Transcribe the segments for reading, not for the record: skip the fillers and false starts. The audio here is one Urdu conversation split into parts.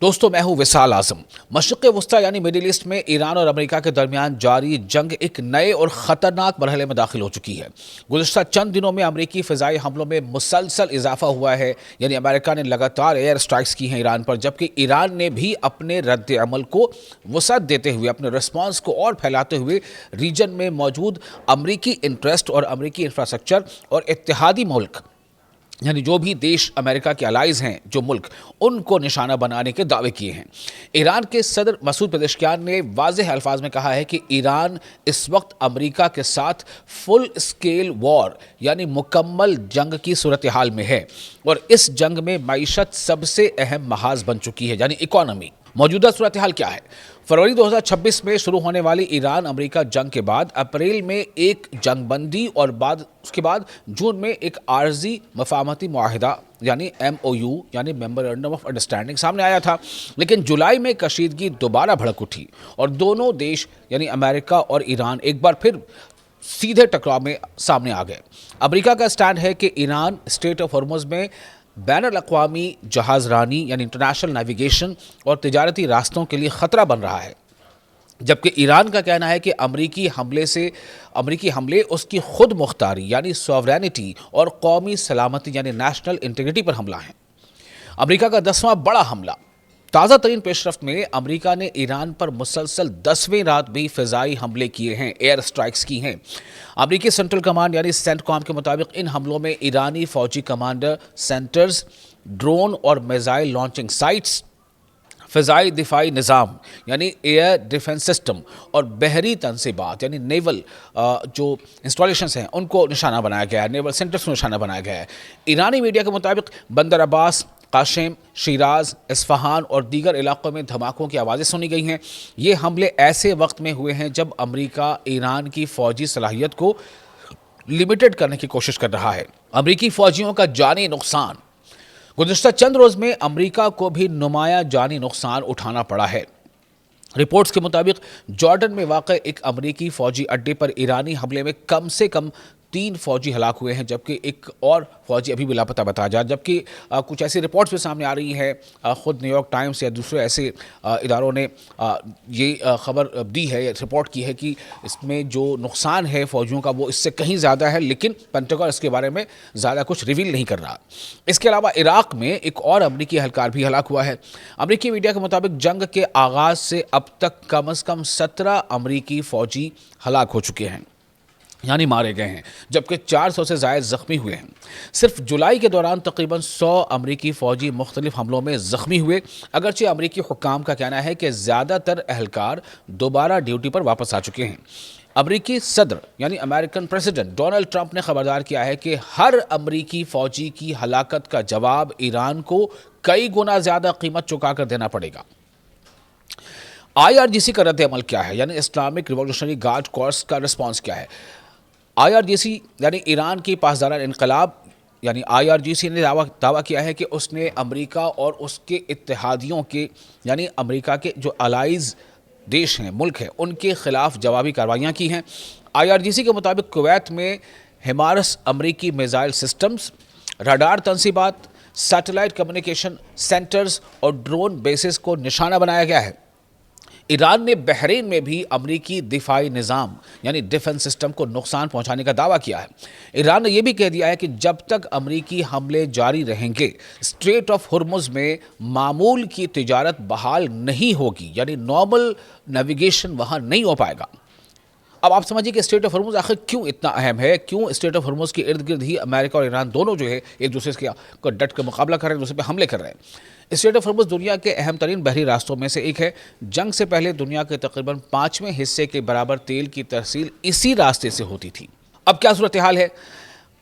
دوستو میں ہوں وصال اعظم۔ مشرق وسطیٰ یعنی مڈل ایسٹ میں ایران اور امریکہ کے درمیان جاری جنگ ایک نئے اور خطرناک مرحلے میں داخل ہو چکی ہے۔ گزشتہ چند دنوں میں امریکی فضائی حملوں میں مسلسل اضافہ ہوا ہے، یعنی امریکہ نے لگاتار ایئر اسٹرائکس کی ہیں ایران پر، جبکہ ایران نے بھی اپنے رد عمل کو وسعت دیتے ہوئے، اپنے رسپانس کو اور پھیلاتے ہوئے ریجن میں موجود امریکی انٹرسٹ اور امریکی انفراسٹرکچر اور اتحادی ملک، یعنی جو بھی دیش امریکہ کے الائز ہیں، جو ملک، ان کو نشانہ بنانے کے دعوے کیے ہیں۔ ایران کے صدر مسعود پزشکیان نے واضح الفاظ میں کہا ہے کہ ایران اس وقت امریکہ کے ساتھ فل اسکیل وار یعنی مکمل جنگ کی صورتحال میں ہے، اور اس جنگ میں معیشت سب سے اہم محاذ بن چکی ہے، یعنی اکانومی۔ موجودہ صورتحال کیا ہے؟ فروری 2026 میں شروع ہونے والی ایران امریکہ جنگ کے بعد اپریل میں ایک جنگ بندی اور اس کے بعد جون میں ایک عارضی مفاہمتی معاہدہ یعنی MOU یعنی میمورنڈم آف انڈرسٹینڈنگ سامنے آیا تھا، لیکن جولائی میں کشیدگی دوبارہ بھڑک اٹھی اور دونوں دیش یعنی امریکہ اور ایران ایک بار پھر سیدھے ٹکراؤ میں سامنے آ گئے۔ امریکہ کا سٹینڈ ہے کہ ایران اسٹریٹ آف ہرمز میں بین الاقوامی جہاز رانی یعنی انٹرنیشنل نیویگیشن اور تجارتی راستوں کے لیے خطرہ بن رہا ہے، جبکہ ایران کا کہنا ہے کہ امریکی حملے اس کی خود مختاری یعنی سوورینٹی اور قومی سلامتی یعنی نیشنل انٹیگریٹی پر حملہ ہیں۔ امریکہ کا 10واں بڑا حملہ۔ تازہ ترین پیش رفت میں امریکہ نے ایران پر مسلسل 10ویں رات بھی فضائی حملے کیے ہیں، ایئر اسٹرائکس کی ہیں۔ امریکی سینٹرل کمانڈ یعنی سینٹ کام کے مطابق ان حملوں میں ایرانی فوجی کمانڈر سینٹرز، ڈرون اور میزائل لانچنگ سائٹس، فضائی دفاعی نظام یعنی ایئر ڈیفنس سسٹم اور بحری تنصیبات یعنی نیول جو انسٹالیشنز ہیں ان کو نشانہ بنایا گیا ہے، نیول سینٹرز کو نشانہ بنایا گیا ہے۔ ایرانی میڈیا کے مطابق بندر عباس، قاشم، شیراز، اصفہان اور دیگر علاقوں میں دھماکوں کی آوازیں سنی گئی ہیں۔ یہ حملے ایسے وقت میں ہوئے ہیں جب امریکہ ایران کی فوجی صلاحیت کو لمیٹڈ کرنے کی کوشش کر رہا ہے۔ امریکی فوجیوں کا جانی نقصان۔ گزشتہ چند روز میں امریکہ کو بھی نمایاں جانی نقصان اٹھانا پڑا ہے۔ رپورٹس کے مطابق جارڈن میں واقع ایک امریکی فوجی اڈے پر ایرانی حملے میں کم سے کم 3 فوجی ہلاک ہوئے ہیں، جبکہ ایک اور فوجی ابھی بھی لاپتہ بتایا جا، جبکہ کچھ ایسی رپورٹس بھی سامنے آ رہی ہیں، خود نیو یارک ٹائمز یا دوسرے ایسے اداروں نے یہ خبر دی ہے یا رپورٹ کی ہے کہ اس میں جو نقصان ہے فوجیوں کا وہ اس سے کہیں زیادہ ہے، لیکن پینٹاگن اس کے بارے میں زیادہ کچھ ریویل نہیں کر رہا۔ اس کے علاوہ عراق میں ایک اور امریکی اہلکار بھی ہلاک ہوا ہے۔ امریکی میڈیا کے مطابق جنگ کے آغاز سے اب تک کم از کم 17 امریکی فوجی ہلاک ہو چکے ہیں، یعنی مارے گئے ہیں، جبکہ 400 سے زائد زخمی ہوئے ہیں۔ صرف جولائی کے دوران تقریباً 100 امریکی فوجی مختلف حملوں میں زخمی ہوئے، اگرچہ امریکی حکام کا کہنا ہے کہ زیادہ تر اہلکار دوبارہ ڈیوٹی پر واپس آ چکے ہیں۔ امریکی صدر یعنی امریکن پریزیڈنٹ ڈونلڈ ٹرمپ نے خبردار کیا ہے کہ ہر امریکی فوجی کی ہلاکت کا جواب ایران کو کئی گنا زیادہ قیمت چکا کر دینا پڑے گا۔ IRGC کا رد عمل کیا ہے، یعنی اسلامک ریولیوشنری گارڈ کورس کا رسپانس کیا ہے؟ IRGC یعنی ایران کی پاسداران انقلاب یعنی IRGC نے دعویٰ کیا ہے کہ اس نے امریکہ اور اس کے اتحادیوں کے یعنی امریکہ کے جو الائز دیش ہیں، ملک ہیں، ان کے خلاف جوابی کارروائیاں کی ہیں۔ IRGC کے مطابق کویت میں ہمارس امریکی میزائل سسٹمز، راڈار تنصیبات، سیٹلائٹ کمیونیکیشن سینٹرز اور ڈرون بیسز کو نشانہ بنایا گیا ہے۔ ایران نے بحرین میں بھی امریکی دفاعی نظام یعنی ڈیفنس سسٹم کو نقصان پہنچانے کا دعویٰ کیا ہے۔ ایران نے یہ بھی کہہ دیا ہے کہ جب تک امریکی حملے جاری رہیں گے، اسٹریٹ آف ہرمز میں معمول کی تجارت بحال نہیں ہوگی، یعنی نارمل نیویگیشن وہاں نہیں ہو پائے گا۔ اب آپ سمجھیے کہ اسٹریٹ آف ہرمز آخر کیوں اتنا اہم ہے، کیوں اسٹریٹ آف ہرمز کے ارد گرد ہی امریکہ اور ایران دونوں جو ہے ایک دوسرے کے ڈٹ کر مقابلہ کر رہے ہیں، دوسرے پہ حملے کر رہے ہیں۔ اسٹریٹ آف ہرمز دنیا کے اہم ترین بحری راستوں میں سے ایک ہے۔ جنگ سے پہلے دنیا کے تقریباً 5ویں حصے کے برابر تیل کی ترسیل اسی راستے سے ہوتی تھی۔ اب کیا صورتحال ہے؟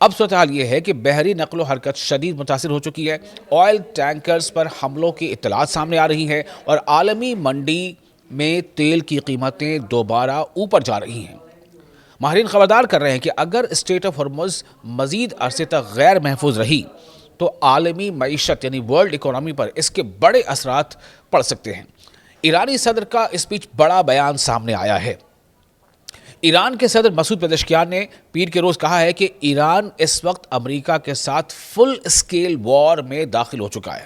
اب صورتحال یہ ہے کہ بحری نقل و حرکت شدید متاثر ہو چکی ہے، آئل ٹینکرز پر حملوں کی اطلاعات سامنے آ رہی ہیں اور عالمی منڈی میں تیل کی قیمتیں دوبارہ اوپر جا رہی ہیں۔ ماہرین خبردار کر رہے ہیں کہ اگر اسٹریٹ آف ہرمز مزید عرصے تک غیر محفوظ رہی تو عالمی معیشت یعنی ورلڈ اکانومی پر اس کے بڑے اثرات پڑ سکتے ہیں۔ ایرانی صدر کا اس بیچ بڑا بیان سامنے آیا ہے۔ ایران کے صدر مسعود پزشکیان نے پیر کے روز کہا ہے کہ ایران اس وقت امریکہ کے ساتھ فل اسکیل وار میں داخل ہو چکا ہے۔